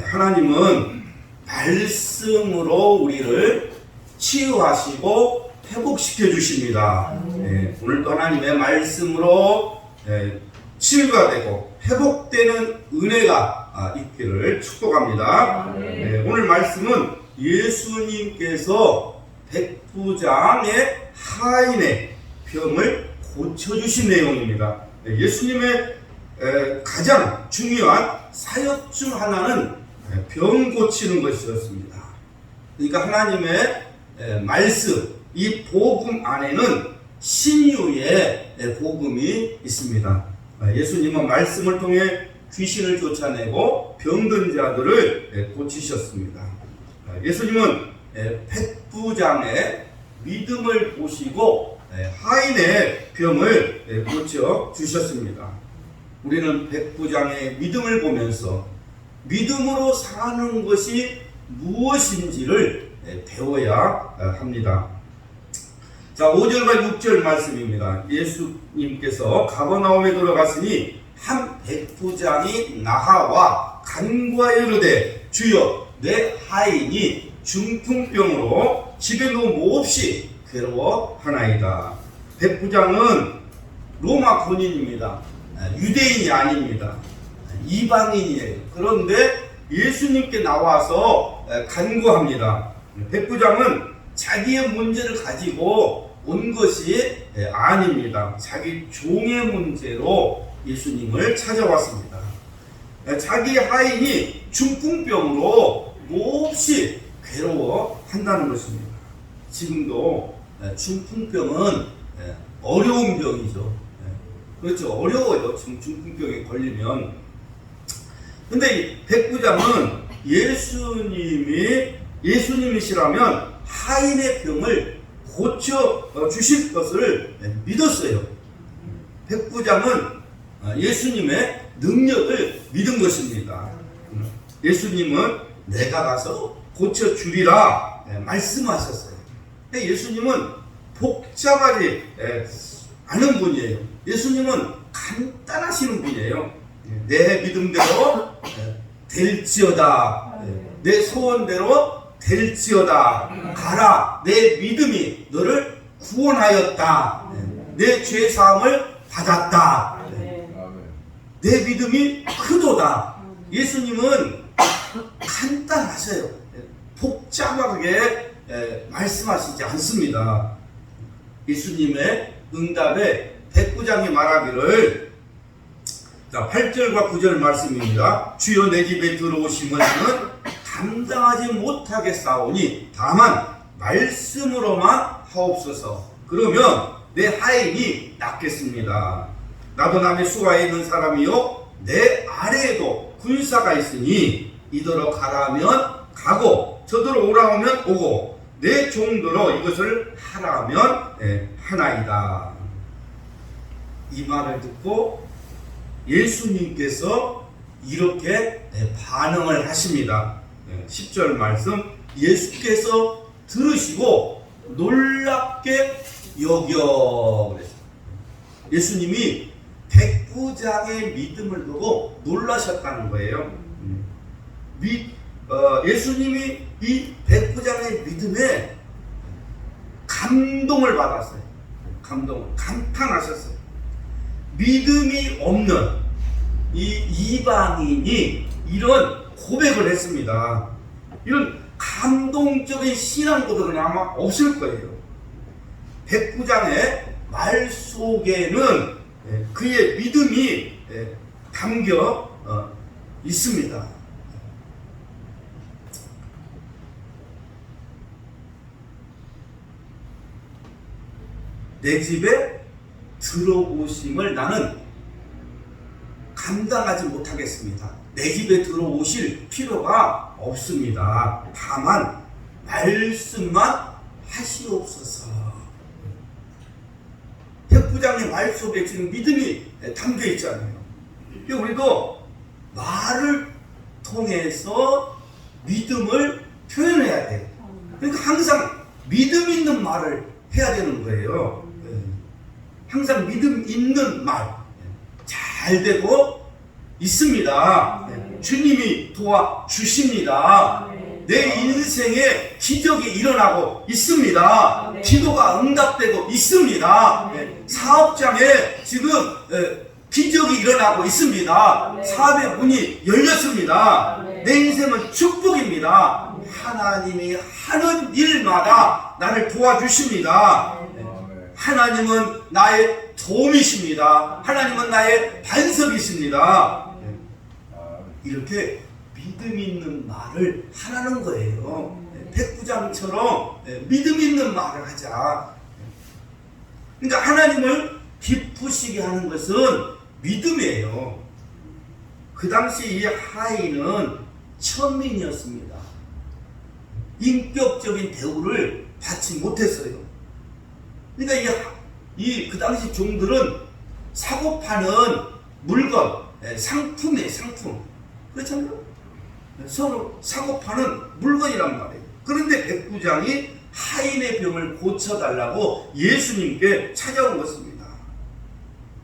하나님은 말씀으로 우리를 치유하시고 회복시켜 주십니다. 오늘도 하나님의 말씀으로 치유가 되고 회복되는 은혜가 있기를 축복합니다. 오늘 말씀은 예수님께서 백부장의 하인의 병을 고쳐주신 내용입니다. 예수님의 가장 중요한 사역 중 하나는 병 고치는 것이었습니다. 그러니까 하나님의 말씀, 이 복음 안에는 신유의 복음이 있습니다. 예수님은 말씀을 통해 귀신을 쫓아내고 병든 자들을 고치셨습니다. 예수님은 백부장의 믿음을 보시고 하인의 병을 고쳐 주셨습니다. 우리는 백부장의 믿음을 보면서 믿음으로 사는 것이 무엇인지를 배워야 합니다. 자, 5절과 6절 말씀입니다. 예수님께서 가버나움에 들어갔으니 한 백부장이 나하와 간구하여 이르되 주여 내 하인이 중풍병으로 집에 몹시 괴로워하나이다. 백부장은 로마 군인입니다. 유대인이 아닙니다. 이방인이에요. 그런데 예수님께 나와서 간구합니다. 백부장은 자기의 문제를 가지고 온 것이 아닙니다. 자기 종의 문제로 예수님을 찾아왔습니다. 자기 하인이 중풍병으로 몹시 괴로워한다는 것입니다. 지금도 중풍병은 어려운 병이죠. 그렇죠. 어려워요. 지금 중풍병에 걸리면. 근데 백부장은 예수님이시라면 하인의 병을 고쳐 주실 것을 믿었어요. 백부장은 예수님의 능력을 믿은 것입니다. 예수님은 내가 가서 고쳐 주리라 말씀하셨어요. 예수님은 복잡하지 않은 분이에요. 예수님은 간단하시는 분이에요. 내 믿음대로 될지어다. 내 소원대로 될지어다. 가라. 내 믿음이 너를 구원하였다. 내 죄 사함을 받았다. 내 믿음이 크도다. 예수님은 간단하세요. 복잡하게 말씀하시지 않습니다. 예수님의 응답에 백부장이 말하기를, 자, 8절과 9절 말씀입니다. 주여 내 집에 들어오심은 감당하지 못하겠사오니 다만 말씀으로만 하옵소서. 그러면 내 하인이 낫겠습니다. 나도 남의 수하에 있는 사람이요 내 아래에도 군사가 있으니 이더러 가라면 가고 저더러 오라하면 오고 내 종들어 이것을 하라면 하나이다. 이 말을 듣고 예수님께서 이렇게 반응을 하십니다. 10절 말씀, 예수께서 들으시고 놀랍게 여겨 그랬어요. 예수님이 백부장의 믿음을 보고 놀라셨다는 거예요. 예수님이 이 백부장의 믿음에 감동을 받았어요. 감탄하셨어요. 믿음이 없는 이 이방인이 이런 고백을 했습니다. 이런 감동적인 신앙 고백은 아마 없을 거예요. 백부장의 말 속에는 그의 믿음이 담겨 있습니다. 내 집에 들어오심을 나는 감당하지 못하겠습니다. 내 집에 들어오실 필요가 없습니다. 다만 말씀만 하시옵소서. 백부장의 말 속에 지금 믿음이 담겨 있잖아요. 우리도 말을 통해서 믿음을 표현해야 돼요. 그러니까 항상 믿음 있는 말을 해야 되는 거예요. 항상 믿음 있는 말, 잘 되고 있습니다. 주님이 도와주십니다. 내 인생에 기적이 일어나고 있습니다. 기도가 응답되고 있습니다. 사업장에 지금 기적이 일어나고 있습니다. 사업의 문이 열렸습니다. 내 인생은 축복입니다. 하나님이 하는 일마다 나를 도와주십니다. 하나님은 나의 도움이십니다. 하나님은 나의 반석이십니다. 이렇게 믿음 있는 말을 하라는 거예요. 백부장처럼 믿음 있는 말을 하자. 그러니까 하나님을 기쁘시게 하는 것은 믿음이에요. 그 당시 이 하인은 천민이었습니다. 인격적인 대우를 받지 못했어요. 그러니까 그 당시 종들은 사고 파는 물건, 상품이에요, 상품. 그렇잖아요? 서로 사고 파는 물건이란 말이에요. 그런데 백부장이 하인의 병을 고쳐달라고 예수님께 찾아온 것입니다.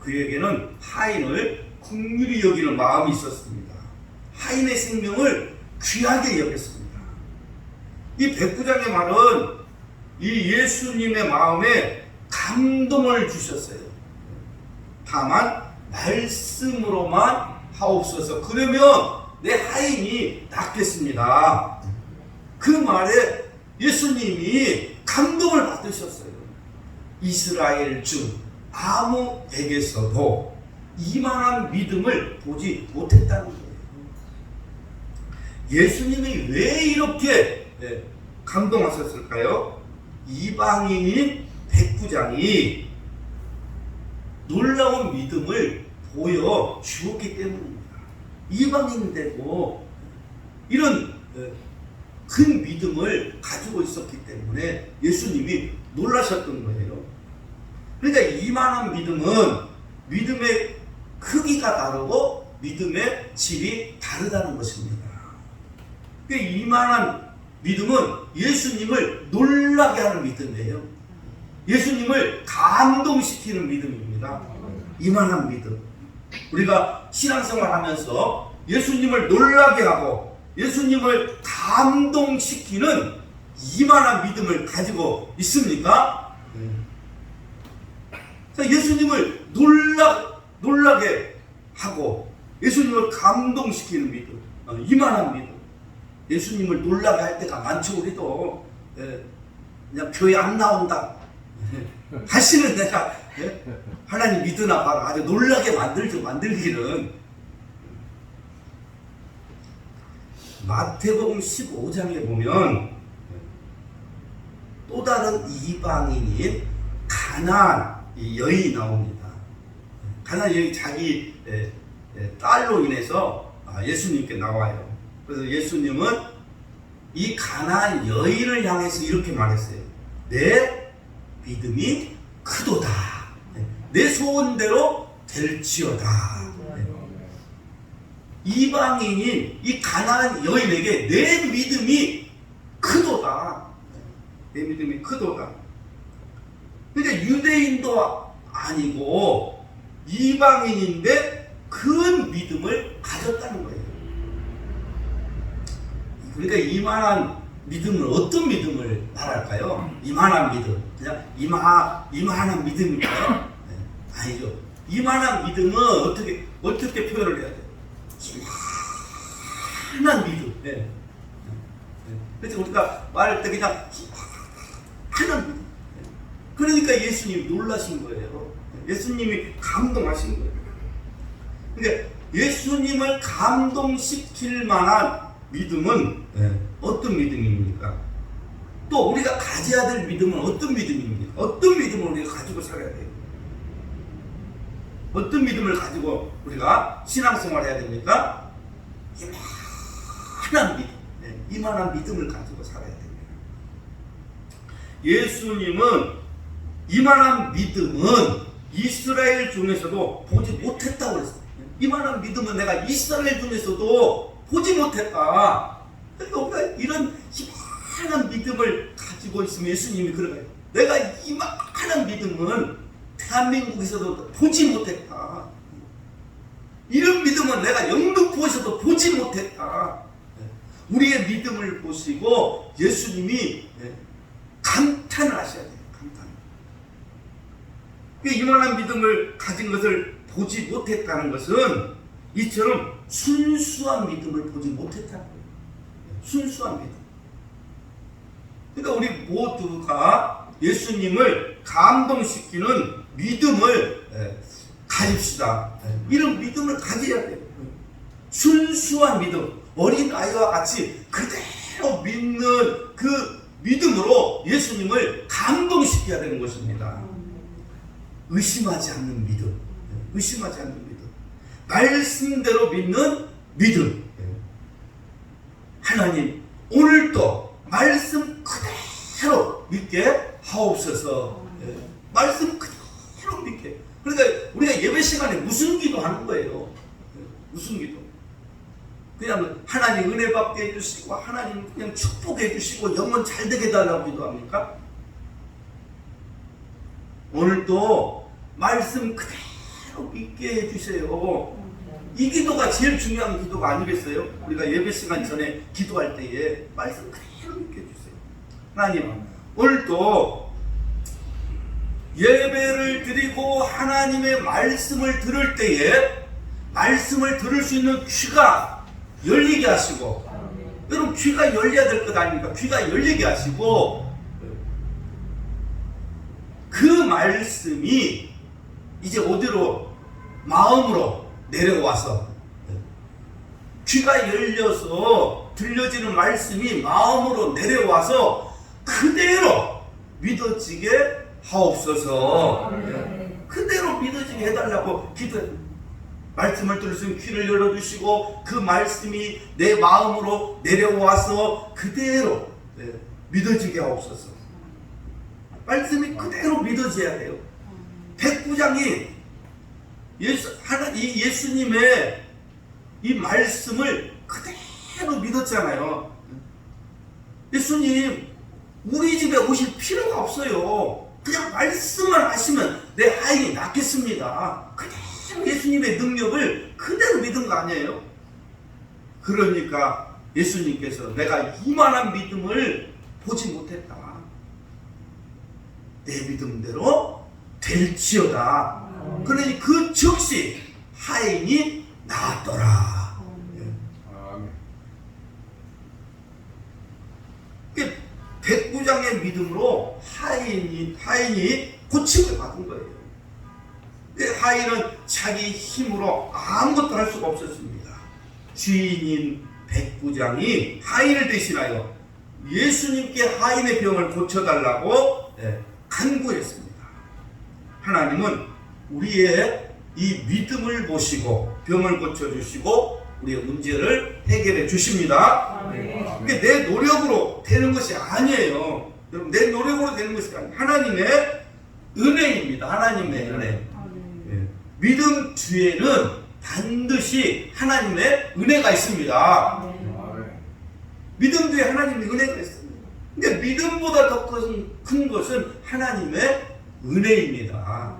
그에게는 하인을 긍휼히 여기는 마음이 있었습니다. 하인의 생명을 귀하게 여겼습니다. 이 백부장의 말은 이 예수님의 마음에 감동을 주셨어요. 다만 말씀으로만 하옵소서. 그러면 내 하인이 낫겠습니다. 그 말에 예수님이 감동을 받으셨어요. 이스라엘 중 아무에게서도 이만한 믿음을 보지 못했다는 거예요. 예수님이 왜 이렇게 감동하셨을까요? 이방인인 백부장이 놀라운 믿음을 보여주었기 때문입니다. 이방인인데도 이런 큰 믿음을 가지고 있었기 때문에 예수님이 놀라셨던 거예요. 그러니까 이만한 믿음은 믿음의 크기가 다르고 믿음의 질이 다르다는 것입니다. 그러니까 이만한 믿음은 예수님을 놀라게 하는 믿음이에요. 예수님을 감동시키는 믿음입니다. 이만한 믿음. 우리가 신앙생활 하면서 예수님을 놀라게 하고 예수님을 감동시키는 이만한 믿음을 가지고 있습니까? 예수님을 놀라게 하고 예수님을 감동시키는 믿음, 이만한 믿음. 예수님을 놀라게 할 때가 많죠. 우리도 그냥 교회 안 나온다 다시는 내가 하나님 믿으나 봐라. 아주 놀라게 만들기는. 마태복음 15장에 보면 또 다른 이방인인 가나안 여인이 나옵니다. 가나안 여인이 자기 딸로 인해서 예수님께 나와요. 그래서 예수님은 이 가나안 여인을 향해서 이렇게 말했어요. 내 믿음이 크도다. 내 소원대로 될지어다. 이방인인 이 가나안 여인에게 내 믿음이 크도다. 내 믿음이 크도다. 그러니까 유대인도 아니고 이방인인데 큰 믿음을 가졌다는 거예요. 그러니까 이만한 믿음은 어떤 믿음을 말할까요? 이만한 믿음. 그냥 이만한 믿음일까요? 네. 아니죠. 이만한 믿음은 어떻게 표현을 해야 돼요? 이만한 믿음. 네. 네. 그래서 우리가 말할 때 그냥 이만한 믿음. 네. 그러니까 예수님이 놀라신 거예요. 예수님이 감동하신 거예요. 그러니까 예수님을 감동시킬 만한 믿음은 어떤 믿음입니까? 또 우리가 가져야 될 믿음은 어떤 믿음입니까? 어떤 믿음을 우리가 가지고 살아야 돼요? 어떤 믿음을 가지고 우리가 신앙생활 해야 됩니까? 이만한 믿음, 이만한 믿음을 가지고 살아야 됩니다. 예수님은 이만한 믿음은 이스라엘 중에서도 보지 못했다고 그랬어요. 이만한 믿음은 내가 이스라엘 중에서도 보지 못했다. 그러니까 이런 이만한 믿음을 가지고 있으면 예수님이 그러가요. 내가 이만한 믿음은 대한민국에서도 보지 못했다. 이런 믿음은 내가 영등 보셔도 보지 못했다. 우리의 믿음을 보시고 예수님이 감탄을 하셔야 돼요. 감탄. 이만한 믿음을 가진 것을 보지 못했다는 것은 이처럼 순수한 믿음을 보지 못했다는 거예요. 순수한 믿음. 그러니까 우리 모두가 예수님을 감동시키는 믿음을 가집시다. 이런 믿음을 가져야 돼요. 순수한 믿음, 어린아이와 같이 그대로 믿는 그 믿음으로 예수님을 감동시켜야 되는 것입니다. 의심하지 않는 믿음, 의심하지 않는 믿음, 말씀대로 믿는 믿음. 하나님, 오늘도 말씀 그대로 믿게 하옵소서. 말씀 그대로 믿게. 그러니까 우리가 예배 시간에 무슨 기도하는 거예요? 무슨 기도? 그냥 하나님 은혜 받게 해주시고 하나님 그냥 축복해 주시고 영혼 잘 되게 해달라고 기도합니까? 오늘도 말씀 그대로 믿게 해주세요. 이 기도가 제일 중요한 기도가 아니겠어요? 우리가 예배 시간 전에 기도할 때에 말씀 그대로 믿게 해주세요. 하나님, 오늘도 예배를 드리고 하나님의 말씀을 들을 때에 말씀을 들을 수 있는 귀가 열리게 하시고, 여러분 귀가 열려야 될 것 아닙니까? 귀가 열리게 하시고, 그 말씀이 이제 어디로? 마음으로 내려와서 귀가 열려서 들려지는 말씀이 마음으로 내려와서 그대로 믿어지게 하옵소서. 그대로 믿어지게 해달라고 기도해요. 말씀을 들을 수 있는 귀를 열어주시고 그 말씀이 내 마음으로 내려와서 그대로 믿어지게 하옵소서. 말씀이 그대로 믿어져야 돼요. 백부장이 이 예수님의 이 말씀을 그대로 믿었잖아요. 예수님, 우리 집에 오실 필요가 없어요. 그냥 말씀만 하시면 내 하인이 낫겠습니다. 그대로 예수님의 능력을 그대로 믿은 거 아니에요? 그러니까 예수님께서 내가 이만한 믿음을 보지 못했다. 내 믿음대로 될지어다. 그러니 그 즉시 하인이 나았더라. 백부장의 믿음으로 하인이 고침을 받은 거예요. 하인은 자기 힘으로 아무것도 할 수가 없었습니다. 주인인 백부장이 하인을 대신하여 예수님께 하인의 병을 고쳐달라고 간구했습니다. 하나님은 우리의 이 믿음을 보시고 병을 고쳐주시고 우리의 문제를 해결해 주십니다. 그게 내 노력으로 되는 것이 아니에요. 여러분, 내 노력으로 되는 것이 아니에요. 하나님의 은혜입니다. 하나님의 은혜. 믿음 뒤에는 반드시 하나님의 은혜가 있습니다. 믿음 뒤에 하나님의 은혜가 있습니다. 근데 믿음보다 더 큰 것은 하나님의 은혜입니다.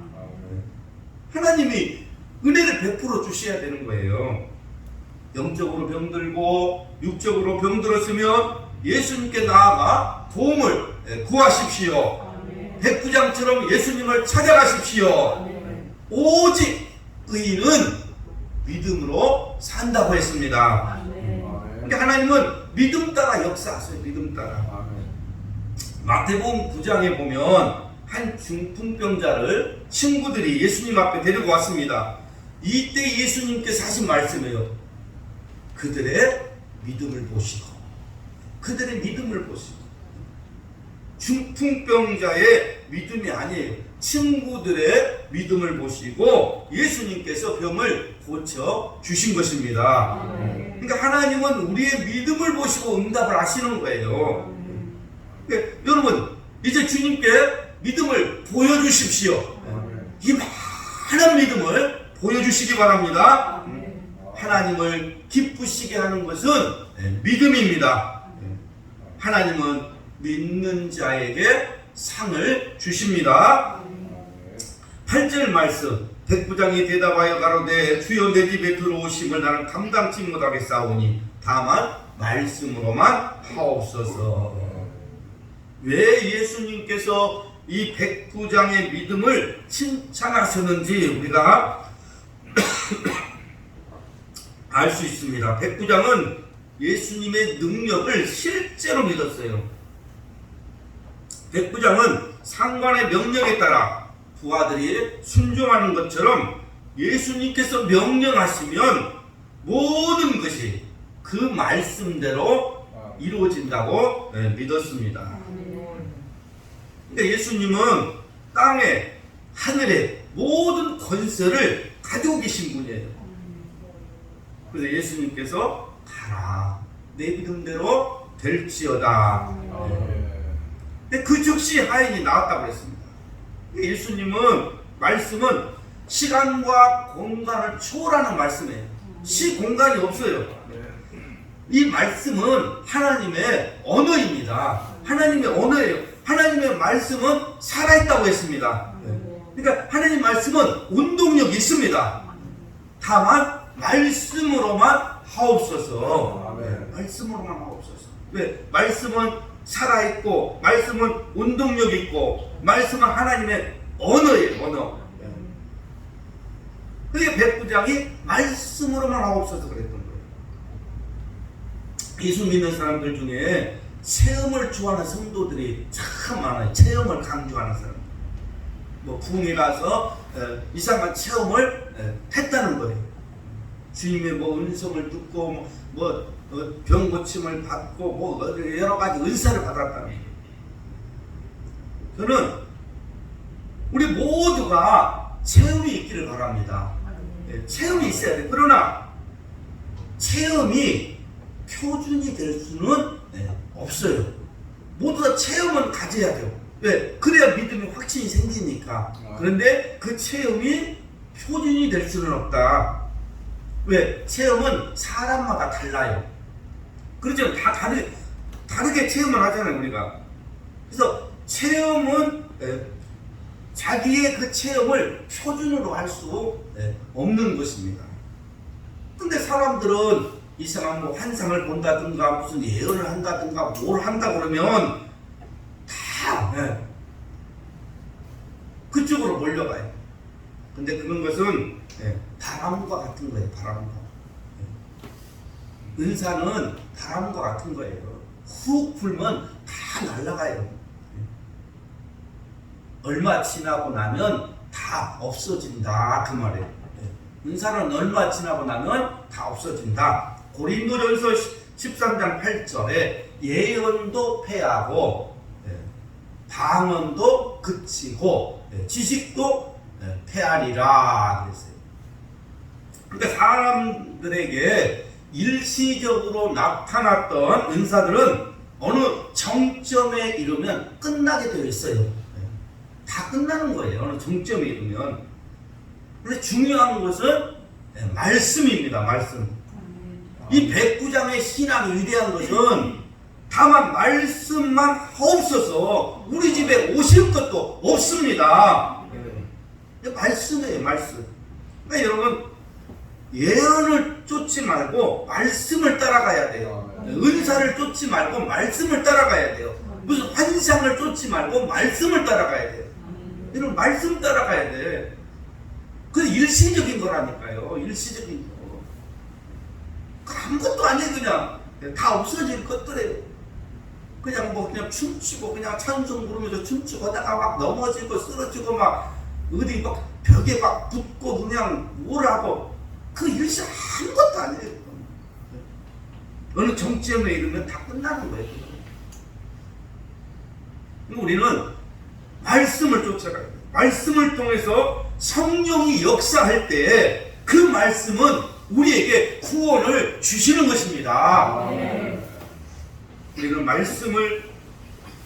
하나님이 은혜를 베풀어 주셔야 되는 거예요. 영적으로 병들고 육적으로 병들었으면 예수님께 나아가 도움을 구하십시오. 백부장처럼 예수님을 찾아가십시오. 오직 의인은 믿음으로 산다고 했습니다. 그러니까 하나님은 믿음 따라 역사하세요. 믿음 따라. 마태복음 9장에 보면 한 중풍병자를 친구들이 예수님 앞에 데리고 왔습니다. 이때 예수님께서 하신 말씀이에요. 그들의 믿음을 보시고, 그들의 믿음을 보시고. 중풍병자의 믿음이 아니에요. 친구들의 믿음을 보시고 예수님께서 병을 고쳐 주신 것입니다. 그러니까 하나님은 우리의 믿음을 보시고 응답을 하시는 거예요. 그러니까 여러분, 이제 주님께 믿음을 보여주십시오. 이 많은 믿음을 보여주시기 바랍니다. 하나님을 기쁘시게 하는 것은 믿음입니다. 하나님은 믿는 자에게 상을 주십니다. 8절 말씀 백부장이 대답하여 가로되 주여 내 집에 들어오심을 나는 감당치 못하겠사오니 다만 말씀으로만 하옵소서. 왜 예수님께서 이 백부장의 믿음을 칭찬하셨는지 우리가 알 수 있습니다. 백부장은 예수님의 능력을 실제로 믿었어요. 백부장은 상관의 명령에 따라 부하들이 순종하는 것처럼 예수님께서 명령하시면 모든 것이 그 말씀대로 이루어진다고 믿었습니다. 그러니까 예수님은 땅에 하늘에 모든 권세를 가지고 계신 분이에요. 그래서 예수님께서 가라 내 믿음대로 될지어다. 근데 그 즉시 하인이 나왔다고 그랬습니다. 예수님은 말씀은 시간과 공간을 초월하는 말씀이에요. 시공간이 없어요. 이 말씀은 하나님의 언어입니다. 하나님의 언어예요. 하나님의 말씀은 살아있다고 했습니다. 그러니까 하나님 말씀은 운동력이 있습니다. 다만 말씀으로만 하옵소서. 말씀으로만 하옵소서. 왜? 말씀은 살아있고 말씀은 운동력이 있고 말씀은 하나님의 언어예요. 언어. 그러니까 백부장이 말씀으로만 하옵소서 그랬던 거예요. 예수 믿는 사람들 중에 체험을 좋아하는 성도들이 참 많아요. 체험을 강조하는 사람. 뭐 부흥에 가서 이상한 체험을 했다는 거예요. 주님의 뭐 은성을 듣고 뭐 병 고침을 받고 뭐 여러 가지 은사를 받았다는 거예요. 저는 우리 모두가 체험이 있기를 바랍니다. 체험이 있어야 돼요. 그러나 체험이 표준이 될 수는 없어요. 모두 다 체험은 가져야 돼요. 왜? 그래야 믿음의 확신이 생기니까. 그런데 그 체험이 표준이 될 수는 없다. 왜? 체험은 사람마다 달라요. 그렇죠? 다 다르게 체험을 하잖아요, 우리가. 그래서 체험은 자기의 그 체험을 표준으로 할 수 없는 것입니다. 근데 사람들은 이상한 뭐 환상을 본다든가 무슨 예언을 한다든가 뭘 한다 그러면 다 그쪽으로 몰려가요. 근데 그런 것은 바람과 같은 거예요. 바람과. 은사는 바람과 같은 거예요. 훅 불면 다 날아가요. 얼마 지나고 나면 다 없어진다 그 말이에요. 은사는 얼마 지나고 나면 다 없어진다. 고린도전서 13장 8절에 예언도 패하고 방언도 그치고 지식도 패하리라 그랬어요. 그러니까 사람들에게 일시적으로 나타났던 은사들은 어느 정점에 이르면 끝나게 되어 있어요. 다 끝나는 거예요. 어느 정점에 이르면. 근데 중요한 것은 말씀입니다. 말씀. 이 백부장의 신앙이 위대한 것은 다만 말씀만 하옵소서 우리 집에 오실 것도 없습니다. 말씀이에요. 말씀. 그러니까 여러분 예언을 쫓지 말고 말씀을 따라가야 돼요. 은사를 쫓지 말고 말씀을 따라가야 돼요. 무슨 환상을 쫓지 말고 말씀을 따라가야 돼요. 이런 말씀 따라가야 돼. 그 일시적인 거라니까요. 일시적인 거. 아무것도 아니에요. 그냥 다 없어질 것들이에요. 그냥 뭐 그냥 춤추고 그냥 찬송 부르면서 춤추고 하다가 막 넘어지고 쓰러지고 막 어디 막 벽에 막 붙고 그냥 뭘 하고 그 일시 아무것도 아니에요. 어느 정점에 이르면 다 끝나는 거예요. 우리는 말씀을 쫓아가야 돼요. 말씀을 통해서 성령이 역사할 때 그 말씀은 우리에게 구원을 주시는 것입니다. 우리는 말씀을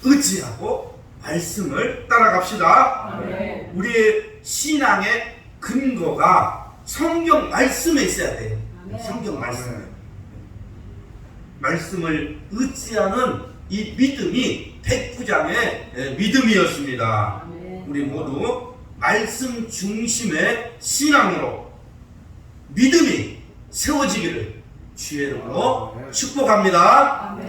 의지하고 말씀을 따라갑시다. 우리의 신앙의 근거가 성경 말씀에 있어야 돼요. 성경 말씀에. 말씀을 의지하는 이 믿음이 백부장의 믿음이었습니다. 우리 모두 말씀 중심의 신앙으로 믿음이 세워지기를 주의 이름으로 축복합니다.